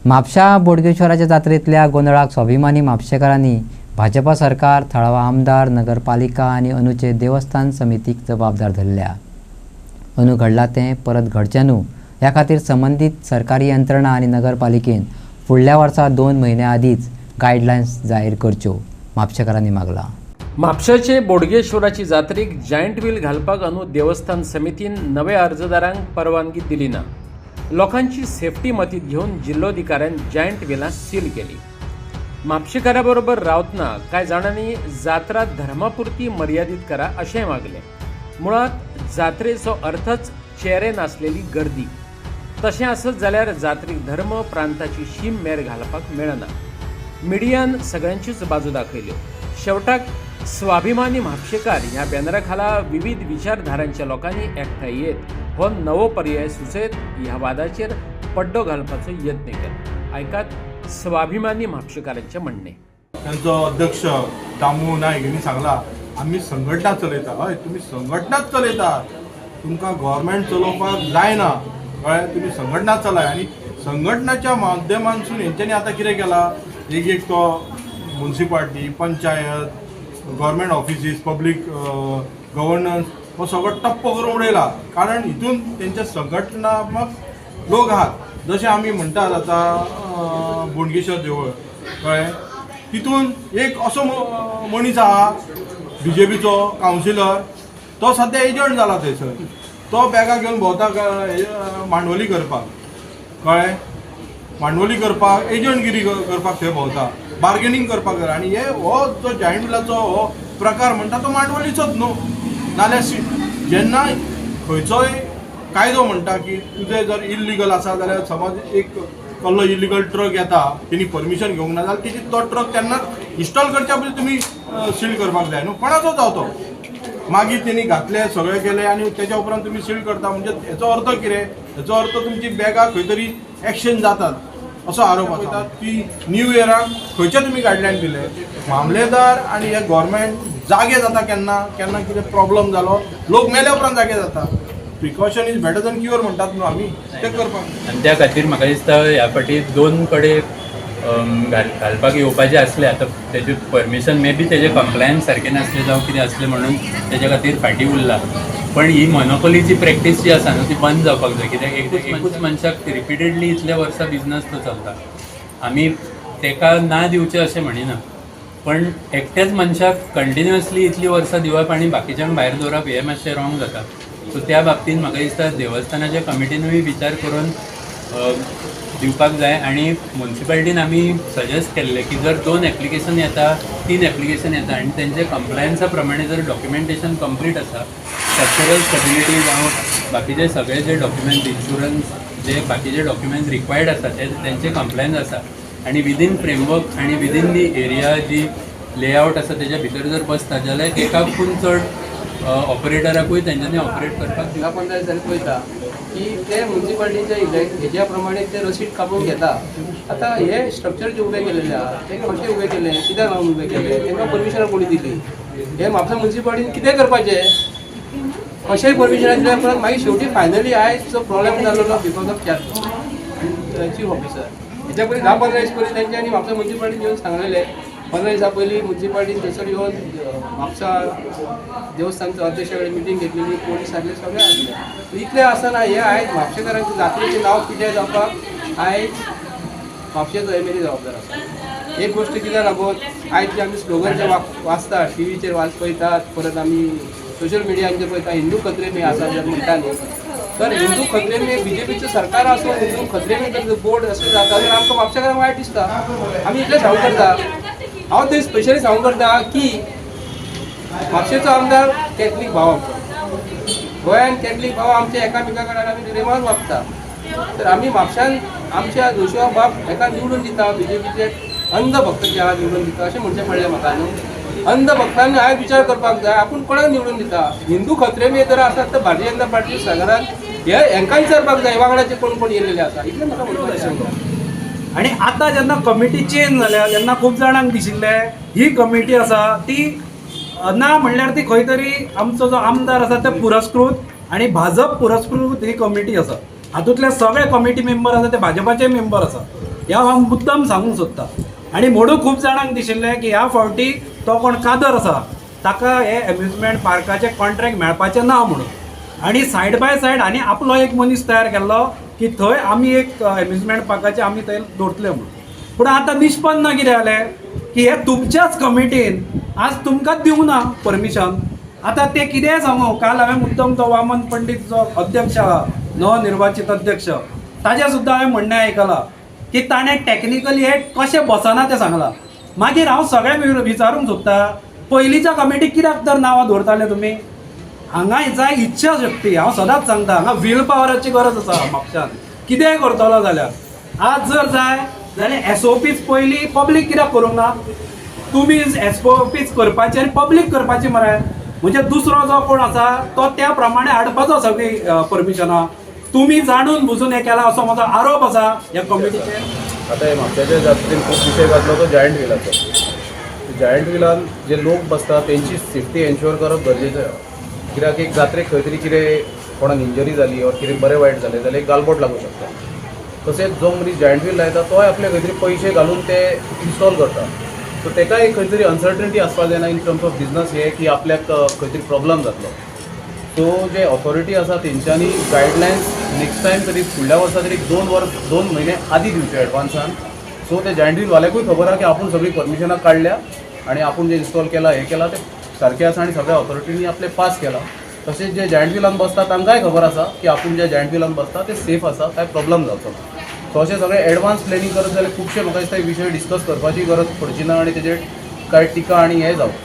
म्हापशा बोडगेश्वराच्या जात्रेतल्या गोंधळाक स्वाभिमानी म्हापशेकारांनी भाजपा सरकार, थळावा आमदार, नगरपालिका आणि अंदूचे देवस्थान समितीक जबाबदार धरल्या. अंदू घडला तें परत घडचें न्हू ह्या खातीर संबंधीत सरकारी यंत्रणा आणि नगरपालिकेन फुडल्या वर्सा 2 म्हयन्या आदींच गायडलायन्स जाहीर करच्यो म्हापशेकारांनी मागला. म्हापशाचे बोडगेश्वराची जात्रेक जायंट व्हील घालपाक अंदू देवस्थान समितीन नव्या अर्जदारांक परवानगी दिली ना. लोकांची सेफ्टी मतीत घेऊन जिल्लोधिकाऱ्यान जायंट व्हीलां सील केली. म्हापशेकाराबरोबर रावतना कांय जाणांनी जात्रा धर्मापुरती मर्यादीत करा अशेंय मागले. मुळात जात्रेचो अर्थच चेरे नासलेली गर्दी. तशें आसत जाल्यार जात्रेक धर्म प्रांताची शीम मेर घालपाक मेळना. मिडियान सगळ्यांचीच बाजू दाखयल्यो. शेवटाक स्वाभिमानी म्हापशेकार ह्या बॅनरा खाला विविध विचारधारांच्या लोकांनी एकठांय येत हो नवो पर्याय सुचयत ह्या वादाचेर पड्डो घालपाचो यत्न केलो. आयकात स्वाभिमानी म्हापशेकारांचे म्हणणे. त्यांचो अध्यक्ष दामू नायक यांनी सांगला आम्ही संघटना चलयता. हय, तुम्ही संघटनाच चलयता. तुमकां गव्हर्मेंट चलोवपाक जायना. कळ्ळें? तुम्ही संघटना चलाय आनी संघटनाच्या माध्यमांतसून हेंच्यांनी आतां कितें केलां, एक तो municipality, panchayat, government offices, public governance हो सगळो टप्प करून उडयला. कारण हितून तेंचे संघटनात्मक लोक आहात. जशें आमी म्हणटात आतां बोडगेश्वर देवूळ, कळ्ळें, तितून एक असो मनीस आहा BJPचो कावन्सिलर, तो सद्या एजंट जाला थंयसर. तो बॅगां घेवन भोंवता मांडवली करपाक. कळ्ळें? मांडवली करपाक, एजंटगिरी करपाक थंय भोंवता, बार्गेनींग करपाक जाय. आनी हो जो जायंट व्हिलाचो हो प्रकार म्हणटा तो मांडवलीचोच न्हू. नाल्यार जेन्ना खंयचोय कायदो म्हणटा की तुजें जर इल्लिगल आसा जाल्यार समज एक कसलो इल्लिगल ट्रक येता, तेणी परमिशन घेवंक ना जाल्यार तेजी तो ट्रक तेन्ना इन्स्टॉल करच्या पयलीं तुमी सील करपाक जाय न्हू. कोणाचो जाव तो. मागीर तेणी घातले, सगळें केलें आनी तेच्या उपरांत तुमी सील करता. म्हणजे हेचो अर्थ कितें? हेचो अर्थ तुमची बॅगां खंय तरी एक्सचेंज जातात असो आरोप आसा. की न्यू इयराक खंयचे तुमी गायडलायन दिले. मामलेदार आनी हे गव्हर्मेंट जागे जाता केन्ना केन्ना कितें प्रॉब्लम जालो, लोक मेल्या उपरांत जागे जाता. Precaution is better than cure म्हणटात न्हू आमी, तें करपाक. आनी त्या खातीर म्हाका दिसता ह्या फाटी 2 कडेन घालपाक येवपाचें आसलें. आतां तेजें परमिशन मे बी तेजें कंप्लायन्स सारकें नासलें जावं कितें आसलें म्हणून तेज्या खातीर फाटी उरला. पण ही मोनोपोलीची प्रॅक्टीस जी आसा न्हू ती बंद जावपाक जाय. कित्याक एकूच मनशाक रिपिटेडली इतल्या वर्सां बिजनस तो चलता. आमी तेका ना दिवचें अशें म्हणिना, पण एकट्याच मनशाक कंटिन्युअसली इतलीं वर्सां दिवप आनी बाकीच्यांक भायर दवरप हें मातशें रॉंग जाता. सो त्या बाबतींत म्हाका दिसता देवस्थानाच्या कमिटीनूय विचार करून दिवपाक जाय. आनी म्युनिसिपालिटीन आमी सजेस्ट केल्लें की जर 2 एप्लिकेशन येता, 3 एप्लिकेशन येता आनी तेंचे कंप्लायन्सा प्रमाणे जर डॉक्युमेंटेशन कंप्लीट आसा, स्ट्रक्चरल स्टेबिलिटी जावं बाकीचे सगळे जे डॉक्युमेंट, इन्शुरन्स, जे बाकीचे डॉक्युमेंट रिक्वायर्ड आसा तेंचे कंप्लायन्स आसा आनी विदीन फ्रेमवर्क आनी विदीन दी एरिया जी लेआउट आसा तेज्या भितर जर बसता जाल्यार एकाकून चड ऑपरेटराकूय तेंच्यांनी ऑपरेट करपाक ह्या पंचायत जाल्यार पळयता की ते म्युनिसिपालिटीच्या हेज्या प्रमाणे ते रसीद कापून घेता. आतां हे स्ट्रक्चर जे उबे केलेले आहा ते कशें उबे केले, कित्याक लागून उबे केले, तांकां परमिशन कोणी दिली, हे म्हापसा म्युनिसिपालिटीन कितें करपाचें अशेंय परमिशन दिल्या उपरांत मागीर शेवटी फायनली आयज जो प्रॉब्लेम जाल्लो बिकॉज ऑफ चीफ ऑफिसर. हेच्या पयलीं 10-15 दीस पयलीं तेंच्यांनी म्हापसा म्युनिसिपालिटीन येवन सांगलेलें. 15 दिसां पयलीं म्युनिसिपालिटीन थंयसर येवन म्हापसा देवस्थानचो अध्यक्ष कडेन मिटींग घेतलेली, पोलीस आसले, सगळे आसले. इतलें आसना हे आयज म्हापशेकारांच्या जात्रेचें नांव पिड्ड्यार जावपाक आयज म्हापशेचो एमएलए जबाबदार आसा. एक गोश्ट कित्याक लागून आयज जे आमी स्लोगन जे वाचता, टीव्हीचेर पळयतात, परत आमी सोशल मिडियाचेर पळयता, हिंदू खत्रे मे आसा जर म्हणटा न्ही, तर हिंदू खत्रे मे BJPचें सरकार आसून हिंदू खत्रे मे जर बोर्ड अशें जाता जाल्यार आमकां म्हापशेकारांक वायट दिसता. आमी इतलें सांगूंक करता. हांव ते स्पेशली सांगूंक करता की म्हापशेचो आमदार कॅथलीक भाव आमचो. गोंयान कॅथलीक भाव आमचे एकामेका कडेन आमी प्रेमान वागता. तर आमी म्हापशान आमच्या जोशुआ बाब हेका निवडून दिता, BJPचे अंध भक्त जे आहा निवडून दिता अशें म्हणचें पडलें म्हाका न्हू. अंध भक्तांनी आयज विचार करपाक जाय आपूण कोणाक निवडून दिता. हिंदू खत्रे मे जर आसात तर भारतीय जनता पार्टीच्या सरकारान हेंकां विचारपाक जाय वांगडाचे कोण कोण येयलेले आसा. इतलें म्हाका म्हणपाक जाय. आणि आता जेन्ना कमिटी चेंज जाल्या तेन्ना खूब जाणांक दिशिल्लें ही कमिटी आसा ती ना म्हणल्यार ती खंय तरी आमचो जो आमदार आसा ते पुरस्कृत आणि भाजप पुरस्कृत ही कमिटी आसा. हातूंतले सगळे कमिटी मेंबर आसा ते भाजपाचे मेंबर आसा. हें हांव मुद्दम सांगूंक सोदतां. आनी म्हणून खूब जाणांक दिशिल्लें की ह्या फावटी तो कोण कादर आसा ताका हे एम्युजमेंट पार्काचें कॉन्ट्रॅक्ट मेळपाचें ना म्हणून. आनी सायड बाय सायड आनी आपलो एक मनीस तयार केल्लो की थंय आमी एक एम्युजमेंट पार्काचें आमी थंय दवरतले म्हणून. पूण आतां निष्पन्न कितें जालें की हे तुमच्याच कमिटीन आज तुमकां दिवंक ना परमिशन. आतां ते कितेंय सांगू, काल हांवें मुद्दम तो वामन पंडीत जो अध्यक्ष आहा नवनिर्वाचित अध्यक्ष ताजें सुद्दां हांवें म्हणणें आयकलां की ताणें टॅक्निकली हे कशें बसना तें सांगलां. मागीर हांव सगळ्यांक विचारूंक सोदतां, पयलींच्या कमिटीक कित्याक तर नांवां दवरताले तुमी? हांगा जाय इच्छा शक्ती. हांव सदांच सांगता, हांगा वील पावराची गरज आसा म्हापशान. कितेंय करतलो जाल्यार आज जर जाय जाल्यार SOPच पयलीं पब्लीक कित्याक करूंक ना? तुमी SOPच करपाची आनी पब्लीक करपाची मरे. म्हणजे दुसरो जो कोण आसा तो त्या प्रमाणे हाडपाचो सगळी परमिशनां. तुम्ही जाणून बुजून हे केला असो म्हजो आरोप आसा ह्या कमिटीचेर. आता हे म्हापशाच्या जात्रेन खूब विशय घातलो तो जायंट व्हिलाचो. जायंट व्हिलान जे लोक बसता तेंची सेफ्टी एन्श्योर करप गरजेचें आसा. कित्याक एक जात्रेक खंय तरी कितें कोणाक इंजरी जाली ऑर कितें बरें वायट जालें जाल्यार एक गालबोट लागूं शकता. तशेंच जो मनीस जायंट व्हील लायता तोय आपले खंय तरी पयशे घालून ते इन्स्टॉल करता. सो तेका एक खंय तरी अनसर्टनिटी आसपाक जायना इन टर्म्स ऑफ बिजनस हे की आपल्याक खंय तरी प्रॉब्लम जातलो. सो जे ऑथॉरिटी आसा तेंच्यांनी गायडलायन्स नेक्स्ट टायम तरी फुडल्या वर्सा तरी 2 म्हयने आदी दिवचे एडवान्सान. सो ते जायंट व्हीलवाल्याकूय खबर आहा की आपूण सगळी परमिशनां काडल्या आनी आपूण जे इन्स्टॉल केला हे केला ते सारकें आसा आनी सगळ्या ऑथॉरिटींनी आपले पास केला. तशेंच जे जायंट व्हिलान बसता तांकांय खबर आसा की आपूण जे जायंट व्हिलान बसता ते सेफ आसा, कांय प्रॉब्लम जावचो ना. सो अशें सगळें एडवान्स प्लॅनिंग करत जाल्यार खुबशे म्हाका दिसता विशय डिस्कस करपाची गरज पडची ना आनी तेजेर कांय टिका आनी हें जावं.